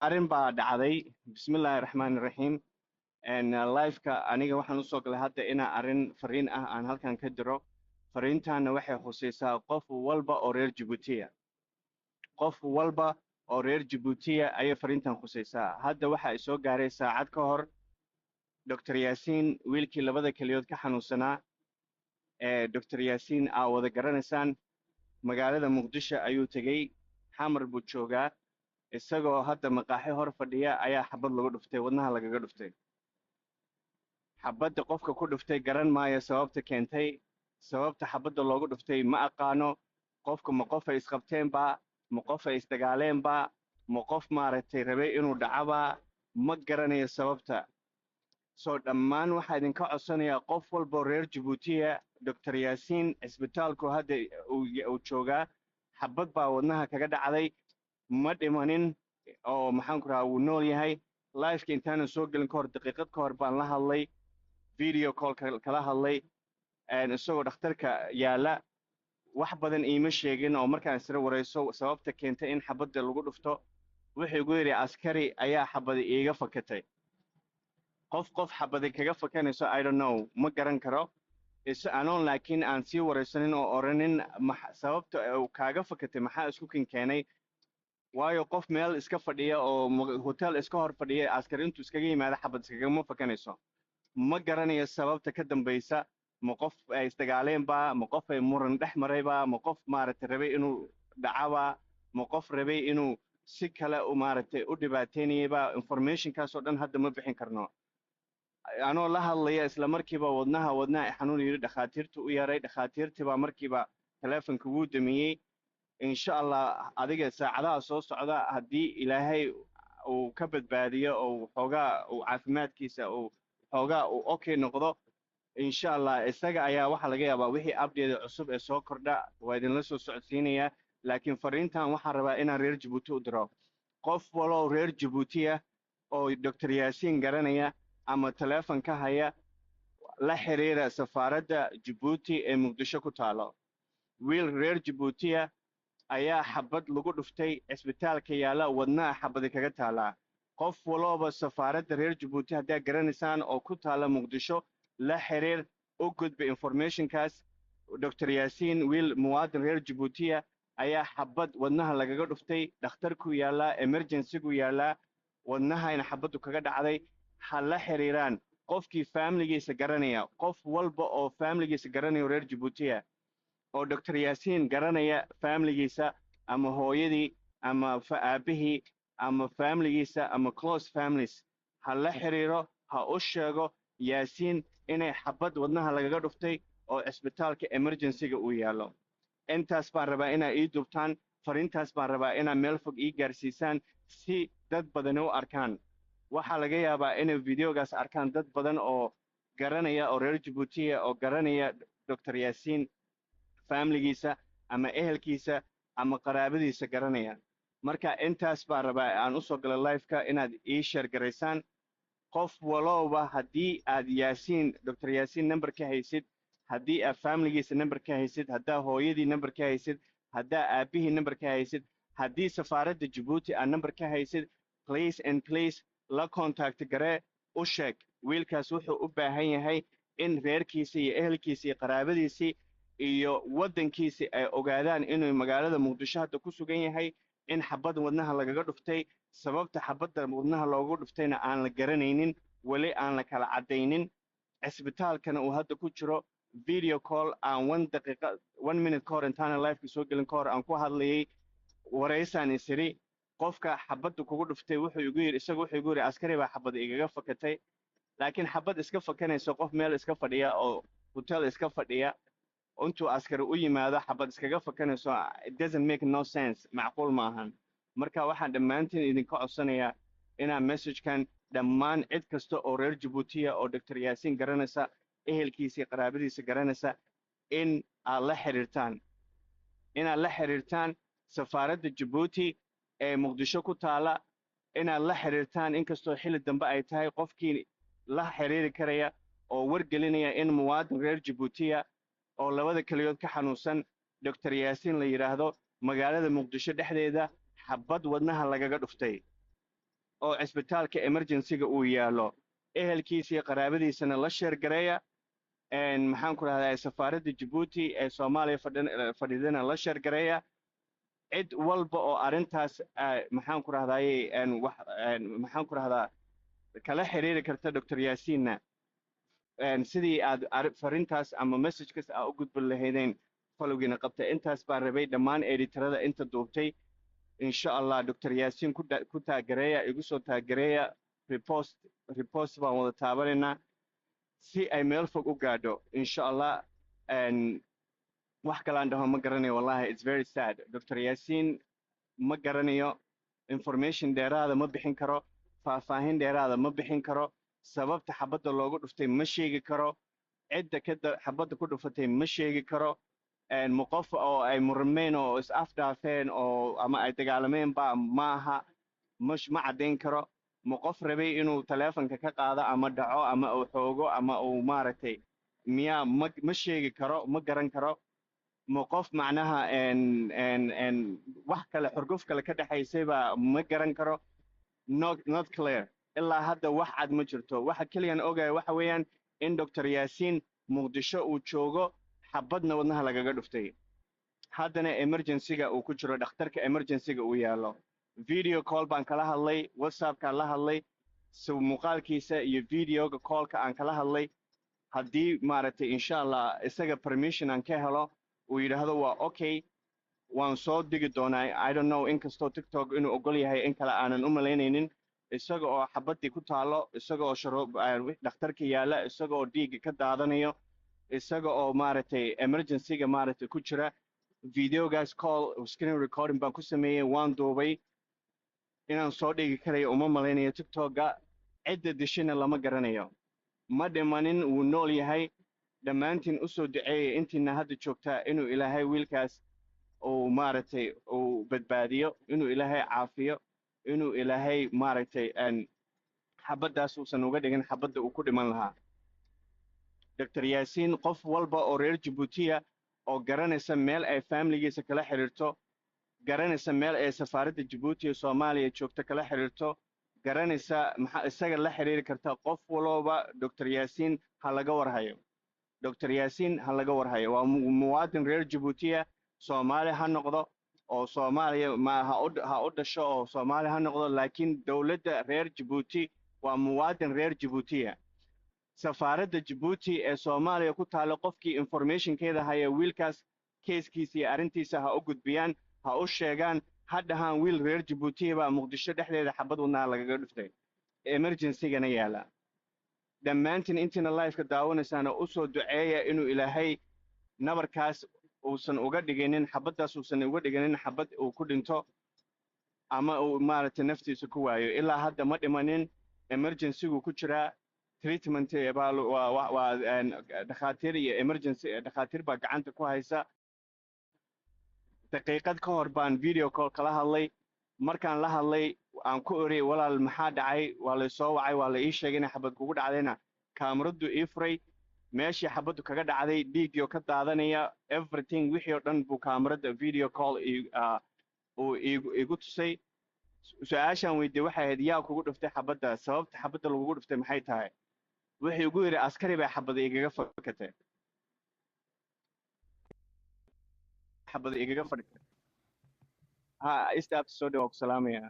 arrin baa dhacday. Bismillaahi raxmaani raxiim. Live-ka aniga waxaan usoo galay hadda inaa arrin fariin ah aan halkan ka diro. Fariintaana waxay khusaysaa qof walba oo reer Jabuutiya. Qof walba oo reer Jabuutiya ayay fariintan khusaysaa. Hadda waxa ay soo gaaray saacad ka hor Dr. Yaasiin wiilkii labada keliyood ka xanuunsanaa Dr. Yaasiin aa wada garanaysaan magaalada Muqdisho ayuu tegey. Xamar buu joogaa. Isagoo hadda maqaaxi hor fadhiya ayaa xabad lagu dhuftay, wadnaha lagaga dhuftay. xabadda qofka ku dhuftay garan maayo sababta keentay. Sababta xabadda loogu dhuftay ma aqaano. Qofka ma qof ay isqabteenba, ma qof ay isdagaaleenba, ma qof maaragtay rabay inuu dhacaba, ma garanayo sababta. Soo dhammaan waxaa idinka codsanayaa qof walba oo reer Jabuutiya, Dr. Yaasiin cisbitaalku hadda uu joogaa. Xabad baa wadnaha kaga dhacday, ma dhimanin oo maxaan ku rahaa wuu nool yahay. Live-ka intaanan soo gelin ka hor daqiiqad ka hor baan la hadlay, video call kala hadlay isagoo dhakhtarka yaala. Wax badan iima sheegin oo markaan isla wareyso sababta keentay in xabadda lagu dhufto. Wuxuu igu yidhi askari ayaa xabada iiga fakatay. qof xabada kaga fakanayso I don't know, ma garan karo. Anoon laakiin aan sii wareysanin oo oranin sababta uu kaaga fakatay maxaa isku keenay. waayo qof meel iska fadhiya oo hotel iska hor fadhiya askari intuu iskaga yimaado xabad iskagama fakanayso. Ma garanayo sababta ka dambaysa. Ma qof ay isdagaaleenba, ma qof ay muran dhex marayba, ma qof maaragtay rabay inuu dhacaba, ma qof rabay inuu si kale u maaragtay u dhibaateynayaba. Informationkaasoo dhan hadda ma bixin karno. Anoo la hadlaya isla markiiba wadnaha xanuun yidhi dhakhaatiirtu u yaray. Dhakhaatiirtii baa markiiba taleefonka wuu damiyey. insha allah adiga saacadaha soo socda haddii ilaahay uu ka badbaadiyo oo xoogaa uu caafimaadkiisa uu xoogaa uu okay noqdo. insha allah isaga ayaa waxaa laga yaabaa wixii update cusub ee soo kordha waa idinla soo socodsiinayaa. laakiin fariintan waxaan rabaa inaan reer Jabuuti u diro. qof waloo reer Jabuutiya oo Dr. Yaasiin garanaya ama taleefon ka haya, la xiriira safaaradda Jabuuti ee Muqdisho ku taalo. wiil reer Jabuutiya ayaa xabad lagu dhuftay cisbitaalka yaala, wadnaha xabadi kaga taalaa. qof walooba safaaradda reer Jabuuti haddaa garanaysaan oo ku taala Muqdisho, la xiriir u gudba informationkaas. Dr. Yaasiin wiil muwaadin reer Jabuutiya ayaa xabad wadnaha lagaga dhuftay, dhakhtarku yaalaa, emergency-gu yaalaa, wadnahayna xabaddu kaga dhacday. ha la xiriiraan qofkii faamiligiisa garanaya, qof walba oo faamiligiisa garanaya reer Jabuutiya oo Dr. Yaasiin garanaya faamiligiisa ama hooyadii ama aabihii ama faamiligiisa ama close families, ha la xiriiro, ha u sheego Yaasiin inay xabad wadnaha lagaga dhuftay oo cisbitaalka emergency-ga uu yaallo. intaas baan rabaa inaa ii dubtaan. fariintaas baan rabaa inaa meel fog ii gaarsiisaan si dad badani u arkaan. waxaa laga yaabaa inay videogaas arkaan dad badan oo garanaya oo reer Jabuutiya oo garanaya Dr. Yaasiin faamiligiisa ama ehelkiisa ama qaraabadiisa garanaya. marka intaas baan rabaa aan u soo galay live-ka inaad ii share garaysaan. qof walowba haddii aad Yaasiin Dr. Yaasiin number ka haysid, haddii aad faamiligiisa number ka haysid, haddaa hooyadii number ka haysid, haddaa aabihii number ka haysid, haddii safaaradda Jabuuti aad number ka haysid, please and please la contact garee. u sheeg wiilkaas wuxuu u baahan yahay in reerkiisa iyo ehelkiisa iyo qaraabadiisii iyo waddankiisii ay ogaadaan inuu magaalada Muqdisho hadda ku sugan yahay, in xabad wadnaha lagaga dhuftay. sababta xabadda wadnaha loogu dhuftayna aan la garanaynin, weli aan la kala caddaynin. cisbitaalkana uu hadda ku jiro. video call aan 1 minute ka hor intaana live-ka soo gelin ka hor aan ku hadlayay. wareysaan isiri qofka xabadda kugu dhuftay wuxuu igu yidhi askari baa xabad igaga fakatay. laakiin xabad iska fakanayso qof meel iska fadhiya oo hotel iska fadhiya intuu askari u yimaado xabad iskaga fakanayso, it doesn't make no sense, macquul maahan. marka waxaan dhammaantiin idinka codsanayaa inaa messagekan dhammaan cid kasta oo reer Jabuutiya oo Dr. Yaasiin garanaysa, ehelkiisa iyo qaraabadiisa garanaysa, in aad la xiriirtaan. inaad la xiriirtaan safaaradda Jabuuti ee Muqdisho ku taala. inaad la xiriirtaan inkastoo xilli dambe ay tahay. qofkii la xiriiri karaya oo wargelinaya in muwaadin reer Jabuutiya oo labada keliyood ka xanuunsan Dr. Yaasiin la yidhaahdo magaalada Muqdisho dhexdeeda xabad wadnaha lagaga dhuftay. oo cisbitaalka emergency-ga uu yaalo ehelkiisa iyo qaraabadiisana la sheergareeya maxaan ku rahdaa safaaradda Djibouti ee Soomaaliya fadhidana la sheergareeya cid walba oo arrintaas maxaan ku rahdaayey maxaan ku rahdaa kala xiriiri karta Dr. Yaasiinna sidii aad fariintaas ama message-kaas u gudbin lahaydeen falowgiina qabtay intaas baa rabay dhammaan editorada inta duubtay insha Allah Dr. Yaasiin ku taagereeya igu soo taagereeya repost baan wada taabanaynaa si ay meel fog u gaadho insha Allah wax kale aan dhaho ma garanayo wallahi it's very sad Dr. Yaasiin ma garanayo information dheeraada ma bixin karo faahfaahin dheeraada ma bixin karo sababta xabadda loogu dhuftay ma sheegi karo cidda xabadda ku dhufatay ma sheegi karo ma qof oo ay murmeen oo is afdhaafeen oo ama ay dagaalameen ba maaha ma caddayn karo ma qof rabay inuu taleefanka ka qaado ama dhaco ama uu xoogo ama uu maaragtay miyaa ma sheegi karo ma garan karo ma qof macnaha wax kale xurguf kale ka dhexaysayba ma garan karo not clear ilaa hadda wax cad ma jirto waxa keliyan ogahay waxa weeyaan in Dr. Yaasiin muqdisho uu joogo xabadna wadnaha lagaga dhuftay haddana emergency-ga uu ku jiro dhakhtarka emergency-ga uu yaalo video call baan kala hadlay whatsapp-kaan la hadlay muuqaalkiisa iyo videoga call-ka aan kala hadlay haddii maaragtay insha Allah isaga permission aan ka helo uu yidhaahdo waa okay waan soo digi doonaa I don't know inkastoo TikTok inuu ogol yahay in kale aanan u malaynaynin isaga oo xabaddii ku taalo isaga oo dhakhtarka yaala isaga oo dhiigga ka daadanayo isaga oo maaragtay emergency-ga maaragtay ku jira videogaas call screen recording baan ku sameeyey waan duubay inaan soo dhigi karayo uma malaynayo TikTok-ga cidda dishina lama garanayo ma dhimanin wuu nool yahay dhammaantiin u soo duceeyay intiina hadda joogtaa inuu ilaahay wiilkaas uu maaragtay uu badbaadiyo inuu ilaahay caafiyo inuu ilaahay maaragtay xabaddaas uusan uga dhigin xabadda uu ku dhiman lahaa Dr. Yaasiin qof walba oo reer Djibouti oo garanaysa meel ay familigiisa kala xiriirto garanaysa meel ay safaaradda Djibouti ee Soomaaliya joogto kala xiriirto garanaysa isaga la xiriiri karta qof walba Dr. Yaasiin ha laga warhayo Dr. Yaasiin ha laga warhayo waa muwaadin reer Djibouti Soomaali ha noqdo oo Soomaaliya ma ha u dhasho oo Soomaali ha noqdo laakiin dawladda reer Djibouti waa muwaadin reer Djibouti safaaradda Djibouti ee Soomaaliya ku taalo qofkii information-keeda haya wiilkaas case-kiisa iyo arrintiisa ha u gudbiyaan ha u sheegaan ha dhahaan wiil reer Djibouti baa Muqdisho dhexdeeda xabad wadnaha lagaga dhuftay emergency-gana yaala dhammaantiin intiina live-ka daawanaysaana u soo duceeya inuu ilaahay nabarkaas uusan uga dhiginin xabaddaas uusan uga dhiginin xabad uu ku dhinto ama uu maaragtay naftiisa ku waayo ilaa hadda ma dhimanin emergency-gu ku jiraa treatment waa dhakhaatiir iyo emergency dhakhaatiir baa gacanta ku haysa daqiiqad ka hor baan video call kala hadlay markaan la hadlay aan ku ori walaal maxaa dhacay waa la soo wacay waa la ii sheegay in xabad kugu dhacdayna kaamiradu ii furay meeshii xabaddu kaga dhacday dhiiggii oo ka daadanaya everything wixii oo dhan buu kaamirada video call uu igu tusay su-aashaan weydiiyey waxay ahayd yaa kugu dhuftay xabadda sababta xabadda lagugu dhuftay maxay tahay wuxuu igu yidhi askari baa xabada igaga fakatay xabada igaga fadhitay ha istaabta soo dhawaaq salaamaya